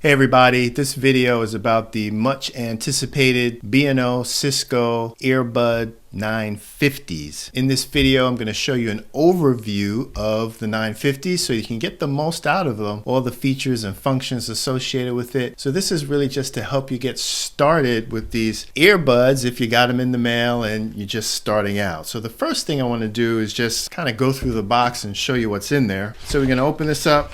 Hey everybody, this video is about the much anticipated B&O Cisco Earbud 950s. In this video, I'm going to show you an overview of the 950s so you can get the most out of them, all the features and functions associated with it. So this is really just to help you get started with these earbuds if you got them in the mail and you're just starting out. So the first thing I want to do is just kind of go through the box and show you what's in there. So we're going to open this up.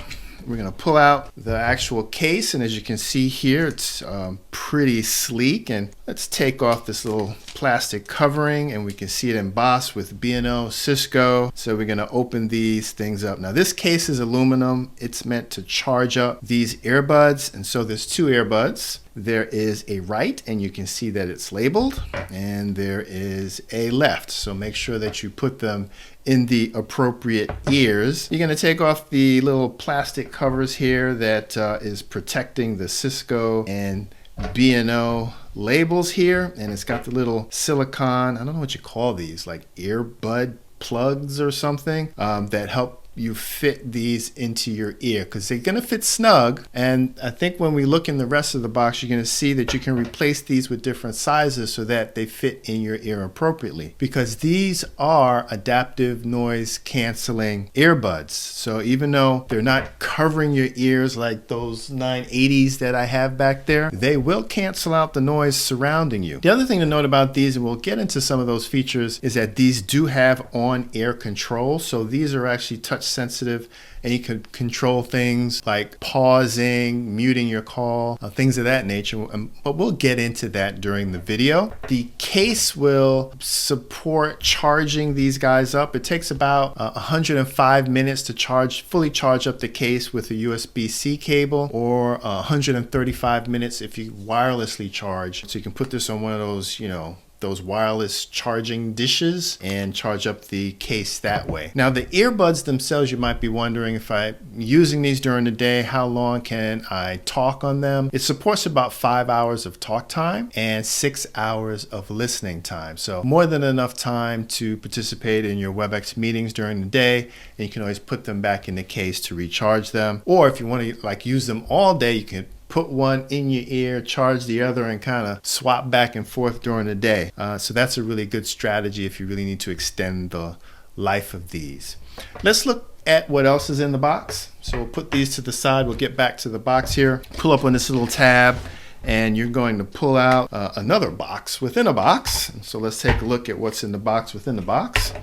We're going to pull out the actual case, and as you can see here, it's pretty sleek. And let's take off this little plastic covering, and we can see it embossed with B&O Cisco. So we're going to open these things up. Now this case is aluminum. It's meant to charge up these earbuds, and so there's two earbuds. There is a right, and you can see that it's labeled, and there is a left. So make sure that you put them in the appropriate ears. You're going to take off the little plastic covers here that is protecting the Cisco and B&O labels here, and it's got the little silicone, I don't know what you call these, like earbud plugs or something, that help you fit these into your ear because they're going to fit snug. And I think when we look in the rest of the box, you're going to see that you can replace these with different sizes so that they fit in your ear appropriately, because these are adaptive noise canceling earbuds. So even though they're not covering your ears like those 980s that I have back there, they will cancel out the noise surrounding you. The other thing to note about these, and we'll get into some of those features, is that these do have on-air control. So these are actually touch sensitive, and you can control things like pausing, muting your call, things of that nature. But we'll get into that during the video. The case will support charging these guys up. It takes about 105 minutes to fully charge up the case with a USB-C cable, or 135 minutes if you wirelessly charge. So you can put this on one of those, those wireless charging dishes and charge up the case that way. Now the earbuds themselves, you might be wondering, if I'm using these during the day, how long can I talk on them? It supports about 5 hours of talk time and 6 hours of listening time. So more than enough time to participate in your WebEx meetings during the day, and you can always put them back in the case to recharge them. Or if you want to use them all day, you can put one in your ear, charge the other, and kind of swap back and forth during the day. So that's a really good strategy if you really need to extend the life of these. Let's look at what else is in the box. So we'll put these to the side. We'll get back to the box here. Pull up on this little tab, and you're going to pull out another box within a box. So let's take a look at what's in the box within the box.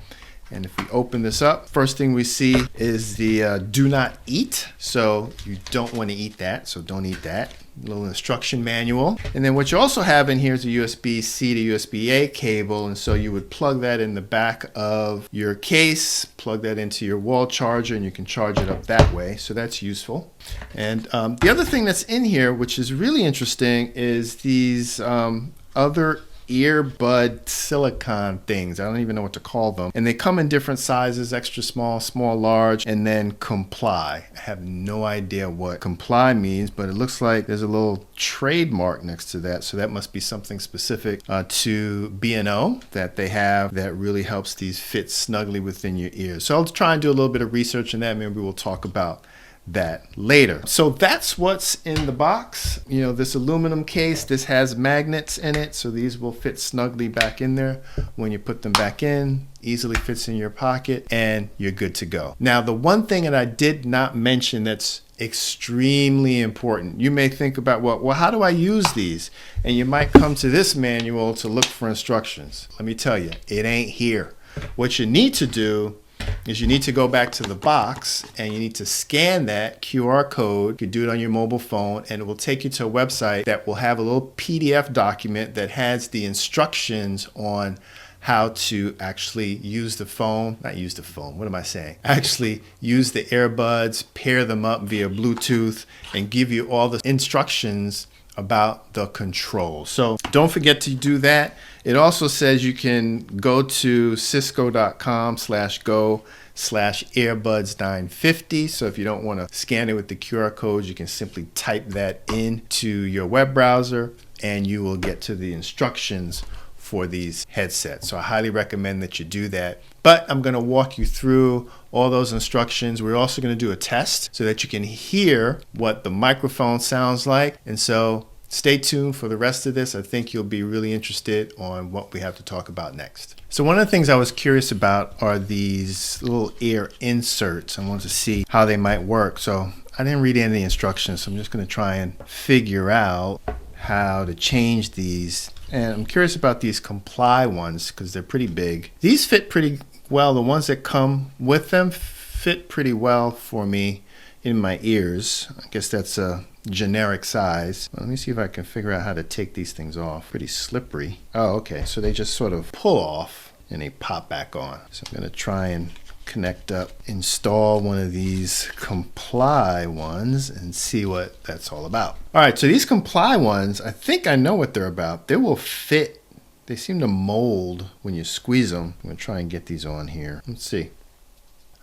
And if we open this up, first thing we see is the do not eat. So you don't want to eat that, so don't eat that. A little instruction manual. And then what you also have in here is a USB-C to USB-A cable. And so you would plug that in the back of your case, plug that into your wall charger, and you can charge it up that way. So that's useful. And the other thing that's in here, which is really interesting, is these other earbud silicone things. I don't even know what to call them. And they come in different sizes: extra small, small, large, and then comply. I have no idea what comply means, but it looks like there's a little trademark next to that. So that must be something specific to B&O that they have that really helps these fit snugly within your ears. So I'll try and do a little bit of research on that. Maybe we'll talk about that later. So that's what's in the box. This aluminum case, this has magnets in it, so these will fit snugly back in there. When you put them back in, easily fits in your pocket, and you're good to go. Now the one thing that I did not mention that's extremely important, you may think about, well, how do I use these? And you might come to this manual to look for instructions. Let me tell you, it ain't here. What you need to do is you need to go back to the box, and you need to scan that QR code. You can do it on your mobile phone, and it will take you to a website that will have a little PDF document that has the instructions on how to actually use the phone, actually use the earbuds, pair them up via Bluetooth, and give you all the instructions about the control. So don't forget to do that. It also says you can go to cisco.com/go/earbuds950. So if you don't want to scan it with the QR codes, you can simply type that into your web browser, and you will get to the instructions for these headsets. So I highly recommend that you do that. But I'm going to walk you through all those instructions. We're also going to do a test so that you can hear what the microphone sounds like. And so stay tuned for the rest of this. I think you'll be really interested on what we have to talk about next. So one of the things I was curious about are these little ear inserts. I wanted to see how they might work. So I didn't read any of the instructions, so I'm just going to try and figure out how to change these. And I'm curious about these comply ones because they're pretty big. These fit pretty well. The ones that come with them fit pretty well for me in my ears. I guess that's a generic size. Let me see if I can figure out how to take these things off. Pretty slippery. Oh, okay. So they just sort of pull off and they pop back on. So I'm going to try and connect up, install one of these comply ones and see what that's all about. All right, so these comply ones, I think I know what they're about. They will fit. They seem to mold when you squeeze them. I'm going to try and get these on here. Let's see.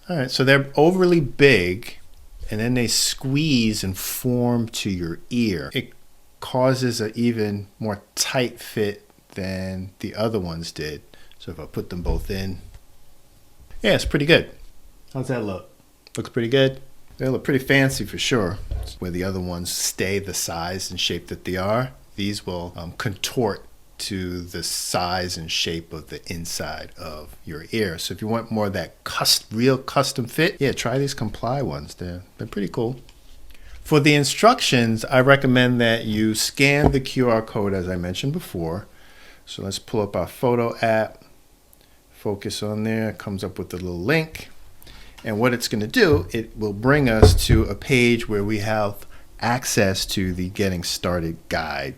All right, so they're overly big and then they squeeze and form to your ear. It causes an even more tight fit than the other ones did. So if I put them both in, yeah, it's pretty good. How's that look? Looks pretty good. They look pretty fancy for sure. Where the other ones stay the size and shape that they are, these will contort to the size and shape of the inside of your ear. So if you want more of that real custom fit, yeah, try these comply ones. They're pretty cool. For the instructions, I recommend that you scan the QR code as I mentioned before. So let's pull up our photo app. Focus on there, it comes up with a little link. And what it's going to do, it will bring us to a page where we have access to the Getting Started guide.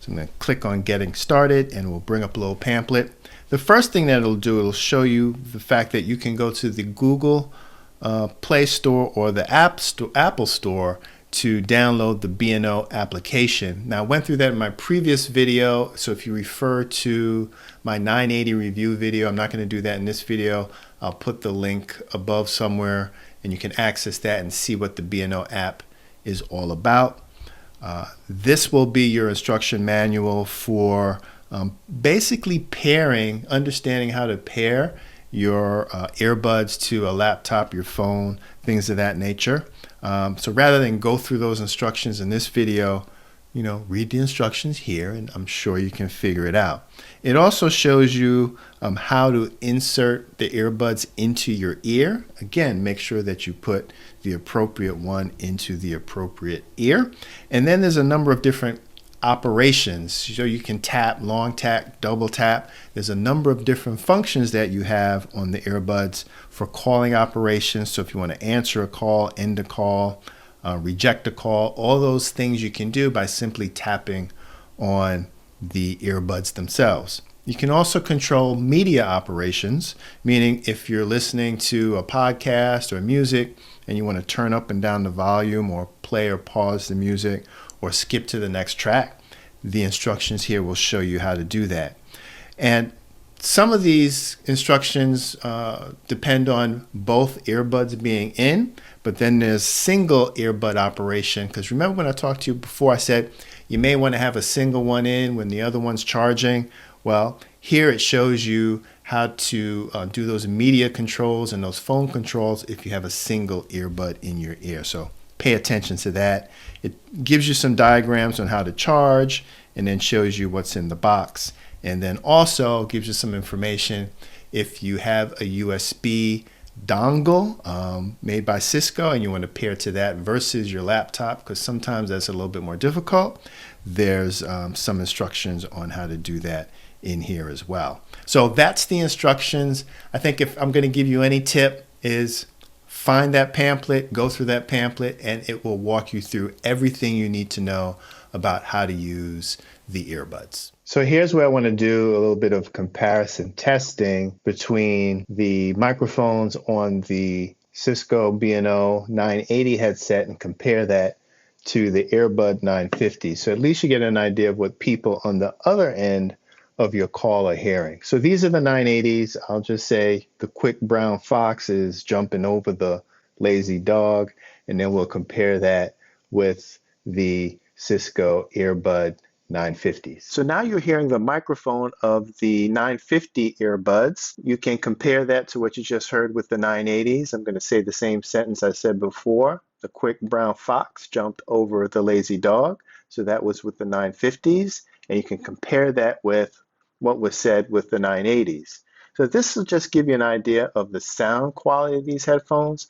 So I'm going to click on Getting Started and we'll bring up a little pamphlet. The first thing that it'll do, it'll show you the fact that you can go to the Google Play Store or the Apple Store to download the B&O application. Now I went through that in my previous video, so if you refer to my 980 review video, I'm not going to do that in this video. I'll put the link above somewhere and you can access that and see what the B&O app is all about. This will be your instruction manual for basically understanding how to pair your earbuds to a laptop, your phone, things of that nature. So rather than go through those instructions in this video, read the instructions here and I'm sure you can figure it out. It also shows you how to insert the earbuds into your ear. Again, make sure that you put the appropriate one into the appropriate ear. And then there's a number of different operations. So you can tap, long tap, double tap. There's a number of different functions that you have on the earbuds for calling operations. So if you want to answer a call, end a call, reject a call, all those things you can do by simply tapping on the earbuds themselves. You can also control media operations, meaning if you're listening to a podcast or music and you want to turn up and down the volume or play or pause the music or skip to the next track, the instructions here will show you how to do that. And some of these instructions depend on both earbuds being in, but then there's single earbud operation, because remember when I talked to you before, I said you may want to have a single one in when the other one's charging. Well, here it shows you how to do those media controls and those phone controls if you have a single earbud in your ear. So pay attention to that. It gives you some diagrams on how to charge and then shows you what's in the box. And then also gives you some information if you have a USB dongle made by Cisco and you want to pair to that versus your laptop, because sometimes that's a little bit more difficult. There's some instructions on how to do that in here as well. So that's the instructions. I think if I'm going to give you any tip is find that pamphlet, go through that pamphlet, and it will walk you through everything you need to know about how to use the earbuds. So here's where I want to do a little bit of comparison testing between the microphones on the Cisco B&O 980 headset and compare that to the Earbud 950. So at least you get an idea of what people on the other end of your call are hearing. So these are the 980s. I'll just say the quick brown fox is jumping over the lazy dog, and then we'll compare that with the Cisco Earbud 950s. So now you're hearing the microphone of the 950 earbuds. You can compare that to what you just heard with the 980s. I'm going to say the same sentence I said before. The quick brown fox jumped over the lazy dog. So that was with the 950s. And you can compare that with what was said with the 980s. So this will just give you an idea of the sound quality of these headphones.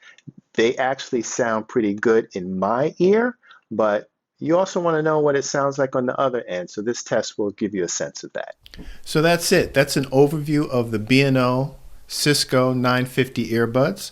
They actually sound pretty good in my ear, but you also want to know what it sounds like on the other end. So this test will give you a sense of that. So that's it. That's an overview of the B&O Cisco 950 earbuds.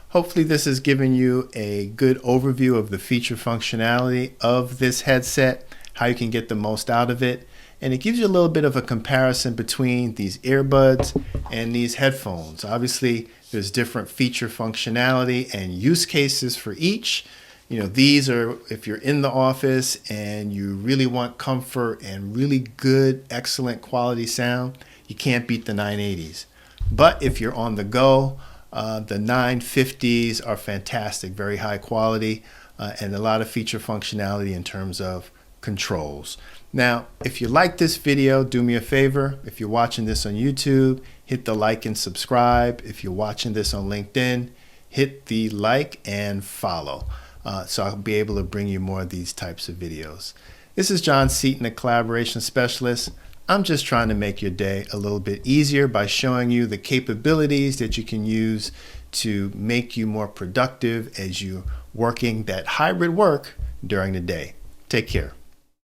Hopefully this has given you a good overview of the feature functionality of this headset, how you can get the most out of it. And it gives you a little bit of a comparison between these earbuds and these headphones. Obviously, there's different feature functionality and use cases for each. You know, these are if you're in the office and you really want comfort and really good, excellent quality sound, you can't beat the 980s. But if you're on the go, the 950s are fantastic, very high quality, and a lot of feature functionality in terms of controls. Now, if you like this video, do me a favor. If you're watching this on YouTube, hit the like and subscribe. If you're watching this on LinkedIn, hit the like and follow. So I'll be able to bring you more of these types of videos. This is John Seaton, a collaboration specialist. I'm just trying to make your day a little bit easier by showing you the capabilities that you can use to make you more productive as you're working that hybrid work during the day. Take care.